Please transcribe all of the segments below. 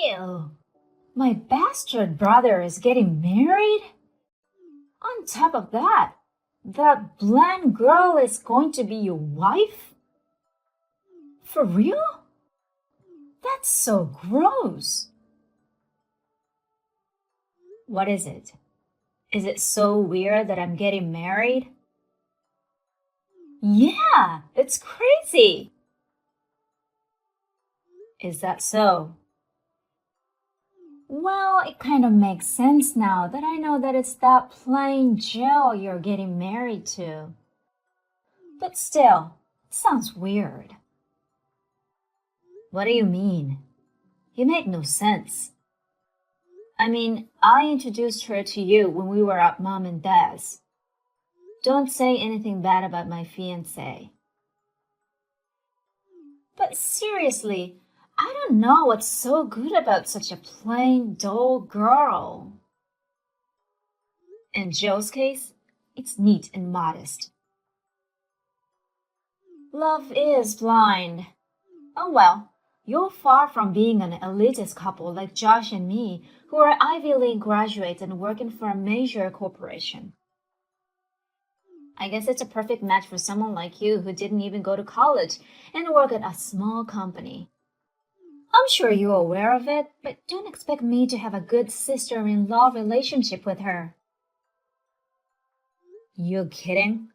Ew, my bastard brother is getting married? On top of that, that blonde girl is going to be your wife? For real? That's so gross. What is it? Is it so weird that I'm getting married? Yeah, it's crazy. Is that so? Well, it kind of makes sense now that I know that it's that plain Jill you're getting married to. But still, it sounds weird. What do you mean? You make no sense. I mean, I introduced her to you when we were at Mom and Dad's. Don't say anything bad about my fiancé. But seriously, I don't know what's so good about such a plain, dull girl. In Jill's case, it's neat and modest. Love is blind. Oh well, you're far from being an elitist couple like Josh and me, who are Ivy League graduates and working for a major corporation. I guess it's a perfect match for someone like you who didn't even go to college and work at a small company. I'm sure you're aware of it, but don't expect me to have a good sister-in-law relationship with her. You kidding?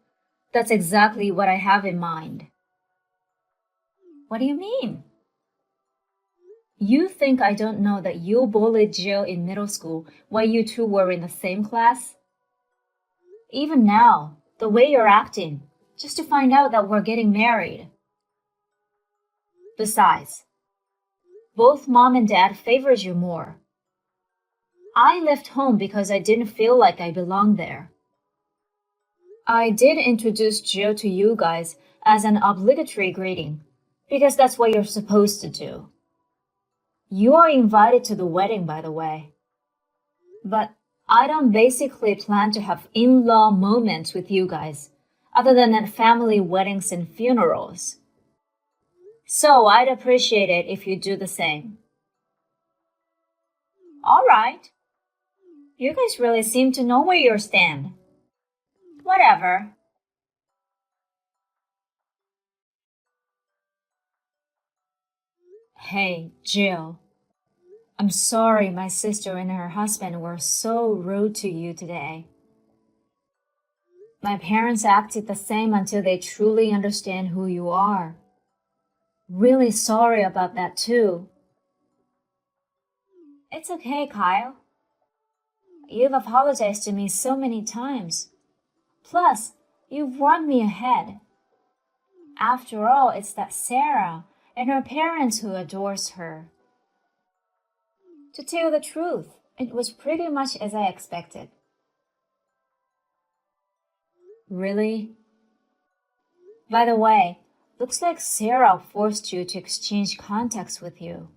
That's exactly what I have in mind. What do you mean? You think I don't know that you bullied Jill in middle school while you two were in the same class? Even now, the way you're acting, just to find out that we're getting married. Besides, both Mom and Dad favored you more. I left home because I didn't feel like I belonged there. I did introduce Jill to you guys as an obligatory greeting, because that's what you're supposed to do. You are invited to the wedding, by the way. But I don't basically plan to have in-law moments with you guys, other than at family weddings and funerals. So I'd appreciate it if you do the same. All right. You guys really seem to know where you stand. Whatever. Hey, Jill. I'm sorry my sister and her husband were so rude to you today. My parents acted the same until they truly understand who you are. Really sorry about that too. It's okay, Kyle. You've apologized to me so many times. Plus, you've run me ahead. After all, it's that Sarah and her parents who adores her. To tell the truth, it was pretty much as I expected. Really? By the way, looks like Sarah forced you to exchange contacts with you.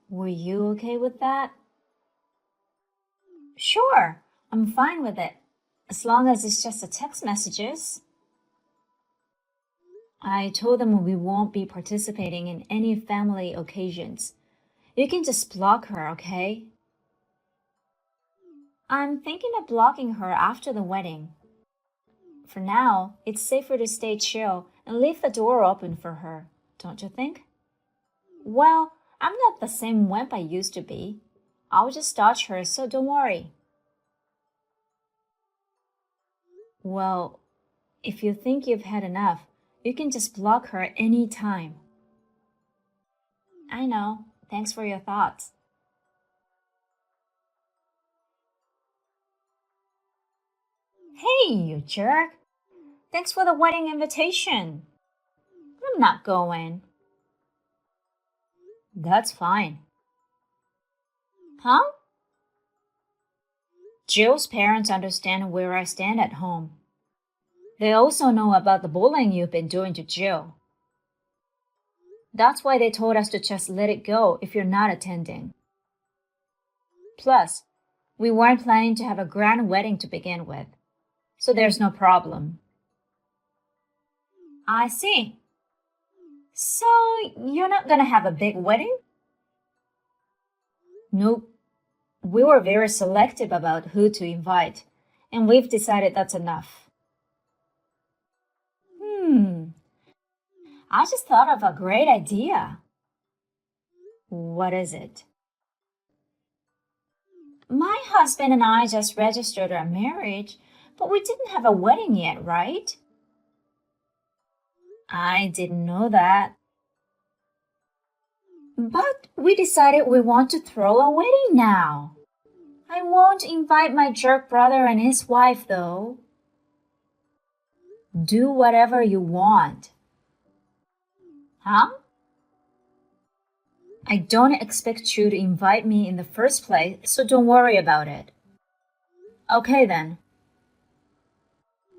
Were you okay with that? Sure, I'm fine with it, as long as it's just a text messages. I told them we won't be participating in any family occasions. You can just block her, okay? I'm thinking of blocking her after the wedding. For now, it's safer to stay chill and leave the door open for her, don't you think? Well, I'm not the same wimp I used to be. I'll just dodge her, so don't worry. Well, if you think you've had enough, you can just block her any time. I know. Thanks for your thoughts. Hey, you jerk. Thanks for the wedding invitation. I'm not going. That's fine. Huh? Jill's parents understand where I stand at home. They also know about the bullying you've been doing to Jill. That's why they told us to just let it go if you're not attending. Plus, we weren't planning to have a grand wedding to begin with, so there's no problem. I see. So, you're not gonna have a big wedding? Nope. We were very selective about who to invite, and we've decided that's enough. I just thought of a great idea. What is it? My husband and I just registered our marriage, but we didn't have a wedding yet, right? I didn't know that. But we decided we want to throw a wedding now. I won't invite my jerk brother and his wife, though. Do whatever you want. Huh? I don't expect you to invite me in the first place, so don't worry about it. Okay then.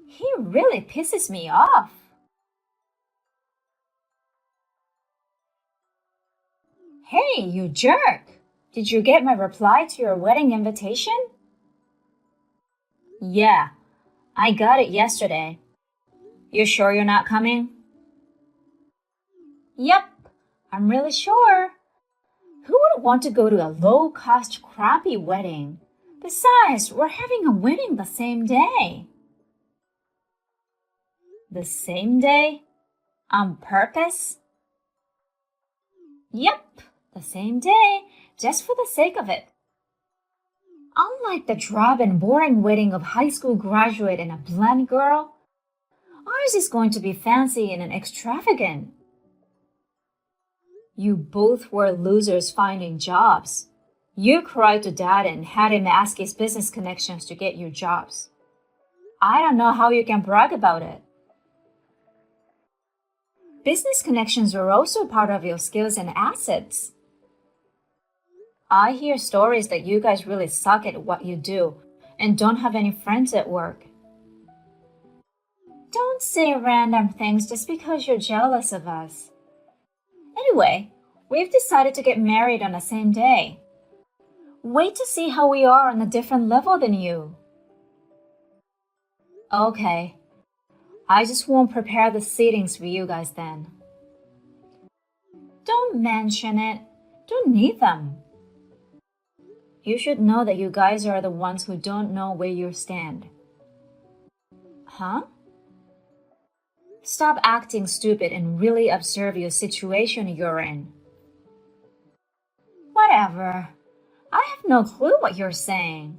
He really pisses me off. Hey, you jerk! Did you get my reply to your wedding invitation? Yeah, I got it yesterday. You sure you're not coming? Yep, I'm really sure. Who would want to go to a low-cost, crappy wedding? Besides, we're having a wedding the same day. The same day? On purpose? Yep, the same day, just for the sake of it. Unlike the drab and boring wedding of high school graduate and a blonde girl, ours is going to be fancy and extravagant. You both were losers finding jobs. You cried to dad and had him ask his business connections to get you jobs. I don't know how you can brag about it. Business connections are also part of your skills and assets. I hear stories that you guys really suck at what you do and don't have any friends at work. Don't say random things just because you're jealous of us. Anyway, we've decided to get married on the same day. Wait to see how we are on a different level than you. Okay. I just won't prepare the seatings for you guys then. Don't mention it. Don't need them. You should know that you guys are the ones who don't know where you stand. Huh? Stop acting stupid and really observe your situation you're in. Whatever. I have no clue what you're saying.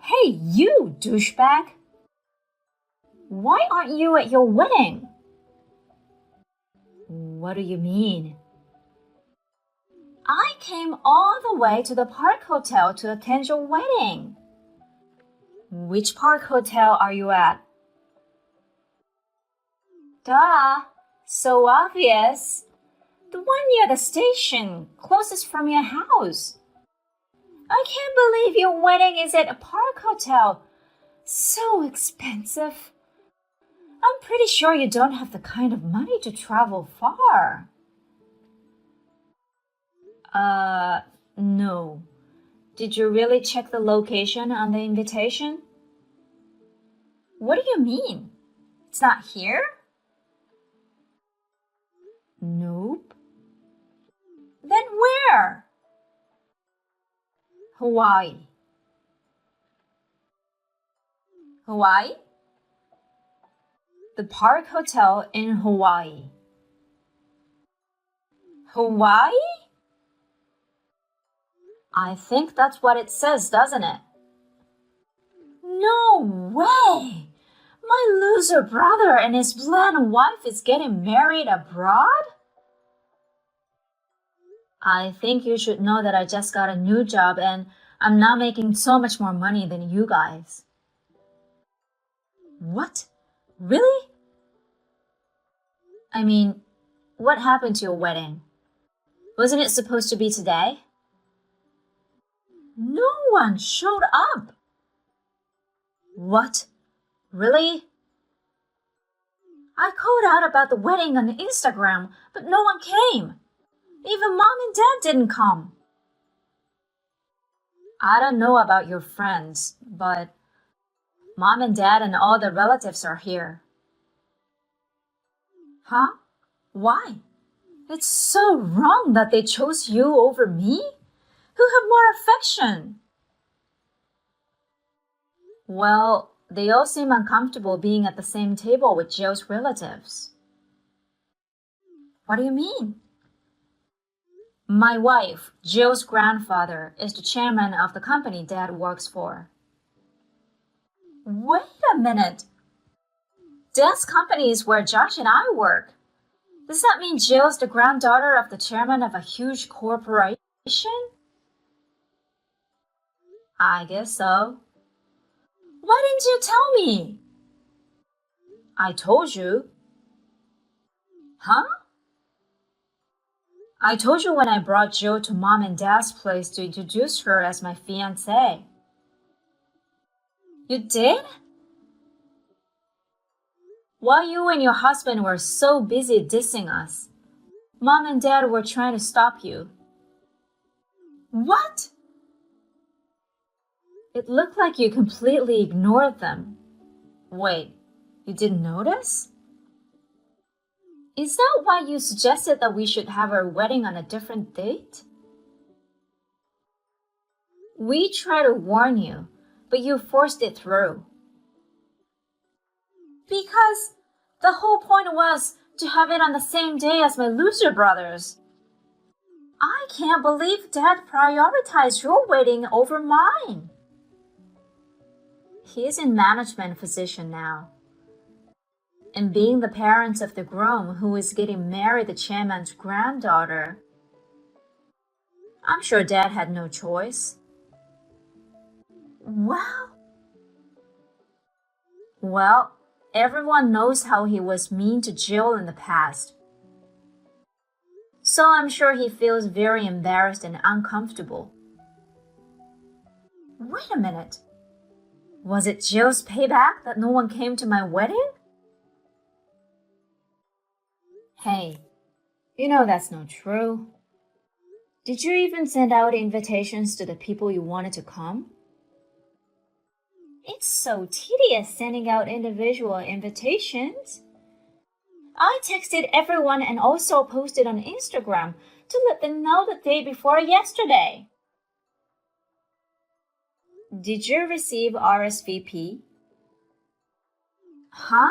Hey, you douchebag! Why aren't you at your wedding? What do you mean? I came all the way to the Park Hotel to attend your wedding. Which Park Hotel are you at? Duh, so obvious. The one near the station, closest from your house. I can't believe your wedding is at a Park Hotel. So expensive. I'm pretty sure you don't have the kind of money to travel far. No. Did you really check the location on the invitation? What do you mean? It's not here? Nope. Then where? Hawaii. Hawaii? The Park Hotel in Hawaii. Hawaii? I think that's what it says, doesn't it? No way! My loser brother and his blonde wife is getting married abroad? I think you should know that I just got a new job and I'm now making so much more money than you guys. What? Really? I mean, what happened to your wedding? Wasn't it supposed to be today? No one showed up. What? Really? I called out about the wedding on Instagram, but no one came. Even mom and dad didn't come. I don't know about your friends, but Mom and Dad and all the relatives are here. Huh? Why? It's so wrong that they chose you over me? Who have more affection? Well, they all seem uncomfortable being at the same table with Joe's relatives. What do you mean? My wife, Joe's grandfather, is the chairman of the company Dad works for. Wait a minute. Dad's company is where Josh and I work. Does that mean Jill's the granddaughter of the chairman of a huge corporation? I guess so. Why didn't you tell me? I told you. Huh? I told you when I brought Jill to Mom and Dad's place to introduce her as my fiancée. You did? While you and your husband were so busy dissing us, Mom and Dad were trying to stop you. What? It looked like you completely ignored them. Wait, you didn't notice? Is that why you suggested that we should have our wedding on a different date? We tried to warn you, but you forced it through. Because the whole point was to have it on the same day as my loser brothers. I can't believe Dad prioritized your wedding over mine. He's in management position now. And being the parents of the groom who is getting married the chairman's granddaughter, I'm sure Dad had no choice. Well, everyone knows how he was mean to Jill in the past. So I'm sure he feels very embarrassed and uncomfortable. Wait a minute. Was it Jill's payback that no one came to my wedding? Hey, you know that's not true. Did you even send out invitations to the people you wanted to come? It's so tedious sending out individual invitations. I texted everyone and also posted on Instagram to let them know the day before yesterday. Did you receive RSVP? Huh?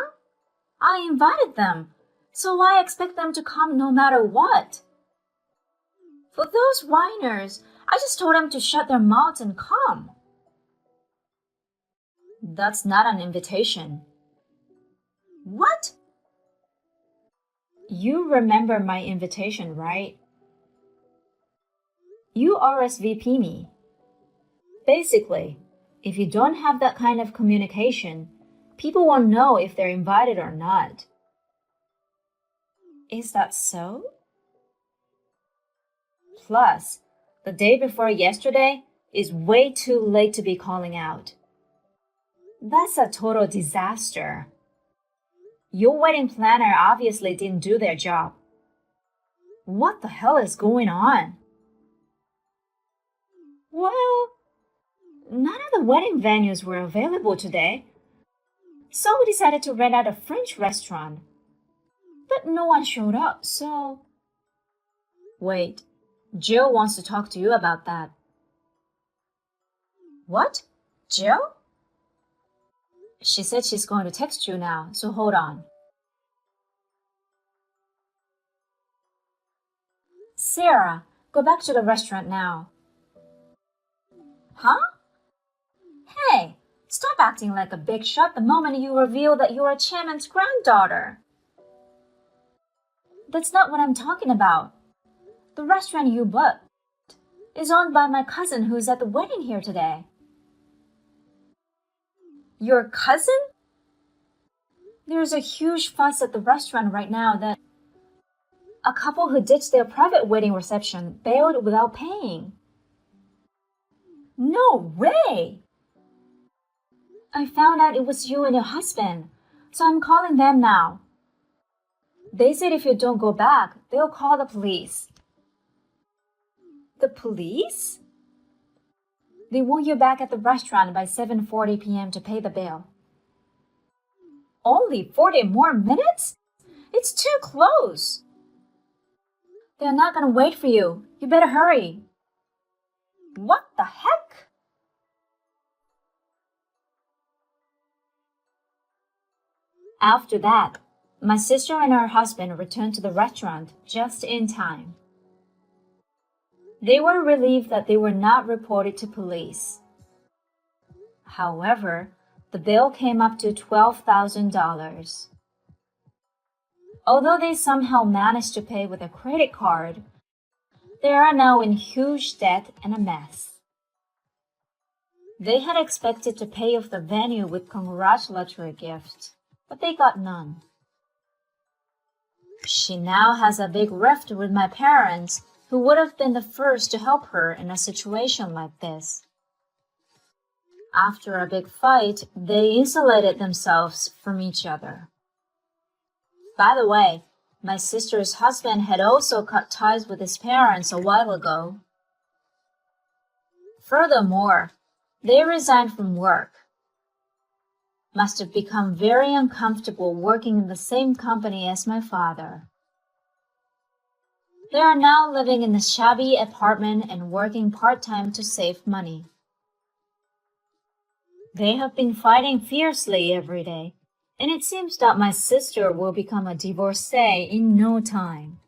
I invited them, so I expect them to come no matter what. For those whiners, I just told them to shut their mouths and come. That's not an invitation. What? You remember my invitation, right? You RSVP me. Basically, if you don't have that kind of communication, people won't know if they're invited or not. Is that so? Plus, the day before yesterday is way too late to be calling out. That's a total disaster. Your wedding planner obviously didn't do their job. What the hell is going on? Well, none of the wedding venues were available today, so we decided to rent out a French restaurant. But no one showed up, so... Wait, Jill wants to talk to you about that. What? Jill? She said she's going to text you now, so hold on. Sarah, go back to the restaurant now. Huh? Hey, stop acting like a big shot the moment you reveal that you're a chairman's granddaughter. That's not what I'm talking about. The restaurant you booked is owned by my cousin who's at the wedding here today. Your cousin? There's a huge fuss at the restaurant right now that a couple who ditched their private wedding reception bailed without paying. No way! I found out it was you and your husband, so I'm calling them now. They said if you don't go back, they'll call the police. The police? They want you back at the restaurant by 7:40 p.m. to pay the bill. Only 40 more minutes? It's too close. They're not gonna wait for you. You better hurry. What the heck? After that, my sister and her husband returned to the restaurant just in time. They were relieved that they were not reported to police. However, the bill came up to $12,000. Although they somehow managed to pay with a credit card, they are now in huge debt and a mess. They had expected to pay off the venue with congratulatory gifts, but they got none. She now has a big rift with my parents, who would have been the first to help her in a situation like this. After a big fight, they insulated themselves from each other. By the way, my sister's husband had also cut ties with his parents a while ago. Furthermore, they resigned from work. Must have become very uncomfortable working in the same company as my father. They are now living in a shabby apartment and working part-time to save money. They have been fighting fiercely every day, and it seems that my sister will become a divorcee in no time.